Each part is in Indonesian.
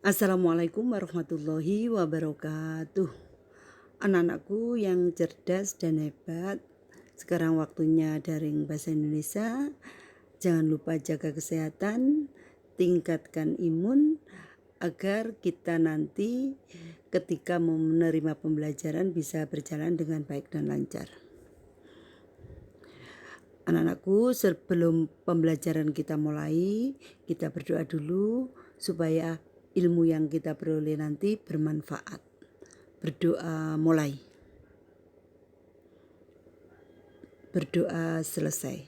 Assalamualaikum warahmatullahi wabarakatuh. Anak-anakku yang cerdas dan hebat, sekarang waktunya daring bahasa Indonesia. Jangan lupa jaga kesehatan, tingkatkan imun agar kita nanti ketika menerima pembelajaran bisa berjalan dengan baik dan lancar. Anak-anakku, sebelum pembelajaran kita mulai, kita berdoa dulu supaya ilmu yang kita peroleh nanti bermanfaat. Berdoa mulai. Berdoa selesai.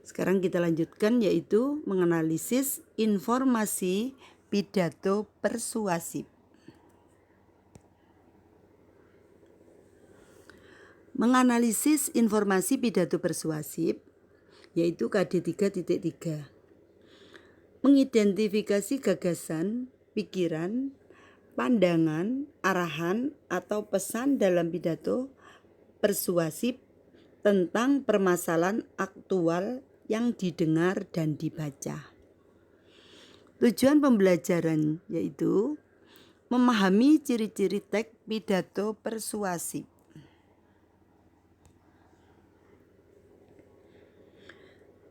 Sekarang kita lanjutkan, yaitu menganalisis informasi pidato persuasif. Menganalisis informasi pidato persuasif yaitu KD 3.3. Mengidentifikasi gagasan, pikiran, pandangan, arahan, atau pesan dalam pidato persuasif tentang permasalahan aktual yang didengar dan dibaca. Tujuan pembelajaran yaitu memahami ciri-ciri teks pidato persuasif.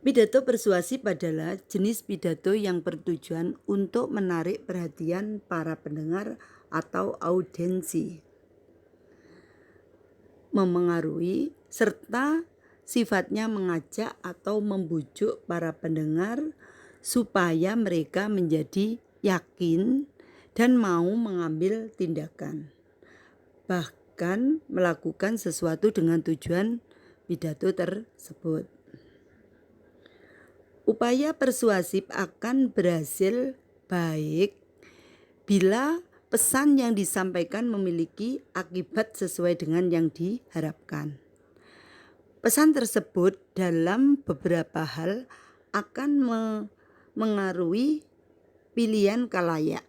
Pidato persuasif adalah jenis pidato yang bertujuan untuk menarik perhatian para pendengar atau audiensi, memengaruhi, serta sifatnya mengajak atau membujuk para pendengar supaya mereka menjadi yakin dan mau mengambil tindakan, bahkan melakukan sesuatu dengan tujuan pidato tersebut. Upaya persuasif akan berhasil baik bila pesan yang disampaikan memiliki akibat sesuai dengan yang diharapkan. Pesan tersebut dalam beberapa hal akan mengaruhi pilihan khalayak.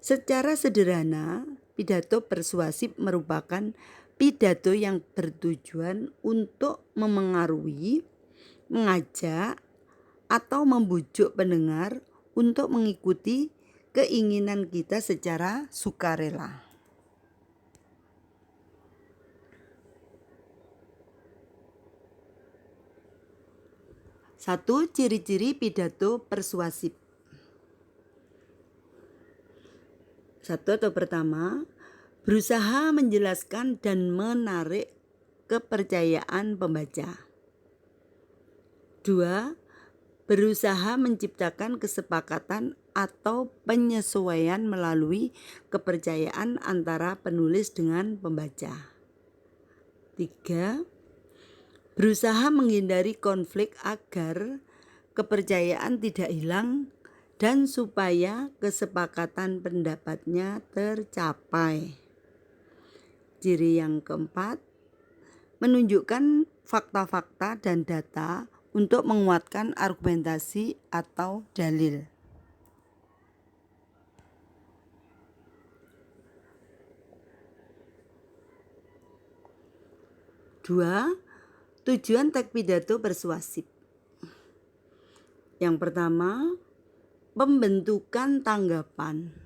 Secara sederhana, pidato persuasif merupakan pidato yang bertujuan untuk memengaruhi, mengajak, atau membujuk pendengar untuk mengikuti keinginan kita secara sukarela. Satu, ciri-ciri pidato persuasif. Satu atau pertama, berusaha menjelaskan dan menarik kepercayaan pembaca. Dua, berusaha menciptakan kesepakatan atau penyesuaian melalui kepercayaan antara penulis dengan pembaca. Tiga, berusaha menghindari konflik agar kepercayaan tidak hilang dan supaya kesepakatan pendapatnya tercapai. Ciri yang keempat, menunjukkan fakta-fakta dan data untuk menguatkan argumentasi atau dalil. Dua, tujuan teks pidato persuasif. Yang pertama, pembentukan tanggapan.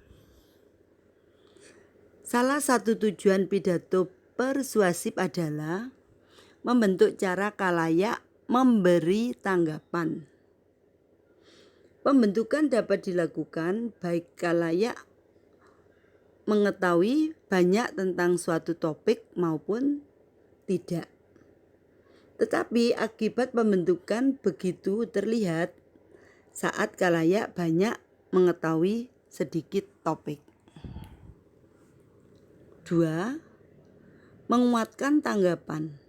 Salah satu tujuan pidato persuasif adalah membentuk cara khalayak memberi tanggapan. Pembentukan dapat dilakukan baik khalayak mengetahui banyak tentang suatu topik maupun tidak. Tetapi akibat pembentukan begitu terlihat saat khalayak banyak mengetahui sedikit topik. Dua, menguatkan tanggapan.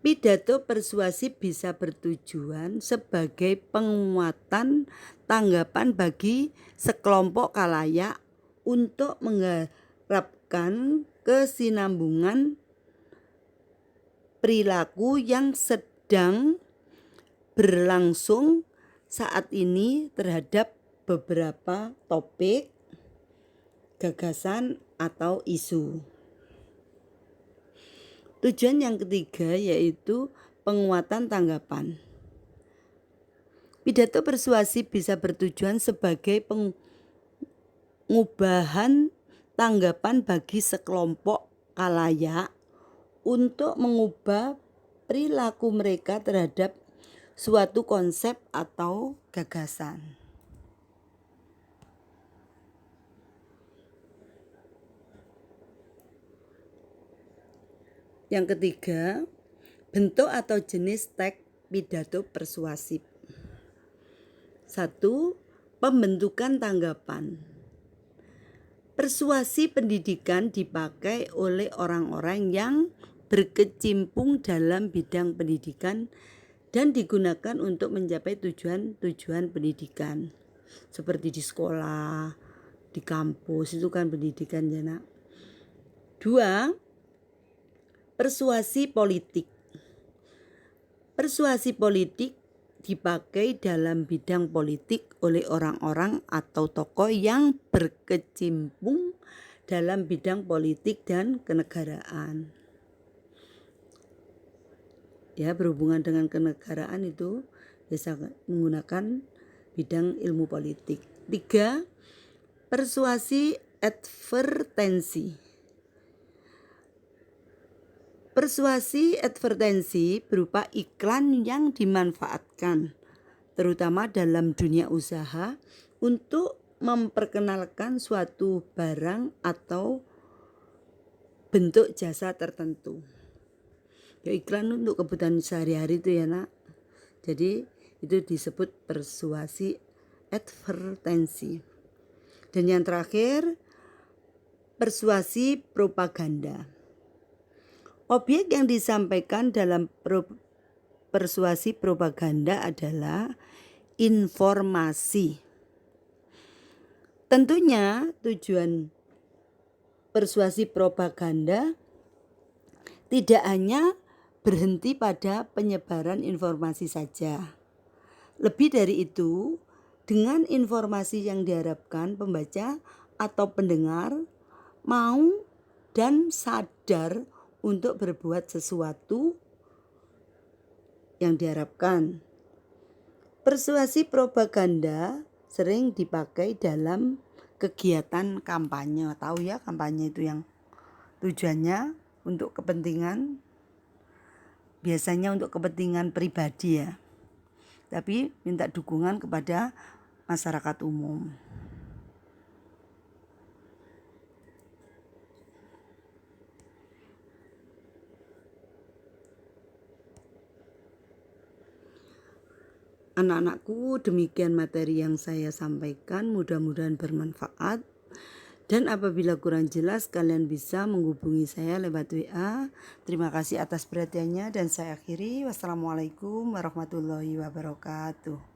Pidato persuasif bisa bertujuan sebagai penguatan tanggapan bagi sekelompok khalayak untuk mengharapkan kesinambungan perilaku yang sedang berlangsung saat ini terhadap beberapa topik, gagasan, atau isu. Tujuan yang ketiga yaitu penguatan tanggapan. Pidato persuasif bisa bertujuan sebagai pengubahan tanggapan bagi sekelompok khalayak untuk mengubah perilaku mereka terhadap suatu konsep atau gagasan. Yang ketiga, bentuk atau jenis teks pidato persuasif. 1. Pembentukan tanggapan. Persuasi pendidikan dipakai oleh orang-orang yang berkecimpung dalam bidang pendidikan dan digunakan untuk mencapai tujuan-tujuan pendidikan. Seperti di sekolah, di kampus, itu kan pendidikan ya nak. 2. Persuasi politik. Persuasi politik dipakai dalam bidang politik oleh orang-orang atau tokoh yang berkecimpung dalam bidang politik dan kenegaraan. Ya, berhubungan dengan kenegaraan itu bisa menggunakan bidang ilmu politik. 3. Persuasi advertensi. Persuasi advertensi berupa iklan yang dimanfaatkan terutama dalam dunia usaha untuk memperkenalkan suatu barang atau bentuk jasa tertentu. Ya, iklan untuk kebutuhan sehari-hari itu ya nak. Jadi itu disebut persuasi advertensi. Dan yang terakhir, persuasi propaganda. Objek yang disampaikan dalam persuasi propaganda adalah informasi. Tentunya tujuan persuasi propaganda tidak hanya berhenti pada penyebaran informasi saja. Lebih dari itu, dengan informasi yang diharapkan pembaca atau pendengar mau dan sadar untuk berbuat sesuatu yang diharapkan. Persuasi propaganda sering dipakai dalam kegiatan kampanye. Tahu ya, kampanye itu yang tujuannya untuk kepentingan, biasanya untuk kepentingan pribadi ya, tapi minta dukungan kepada masyarakat umum. Anak-anakku, demikian materi yang saya sampaikan, mudah-mudahan bermanfaat. Dan apabila kurang jelas, kalian bisa menghubungi saya lewat WA. Terima kasih atas perhatiannya dan saya akhiri. Wassalamualaikum warahmatullahi wabarakatuh.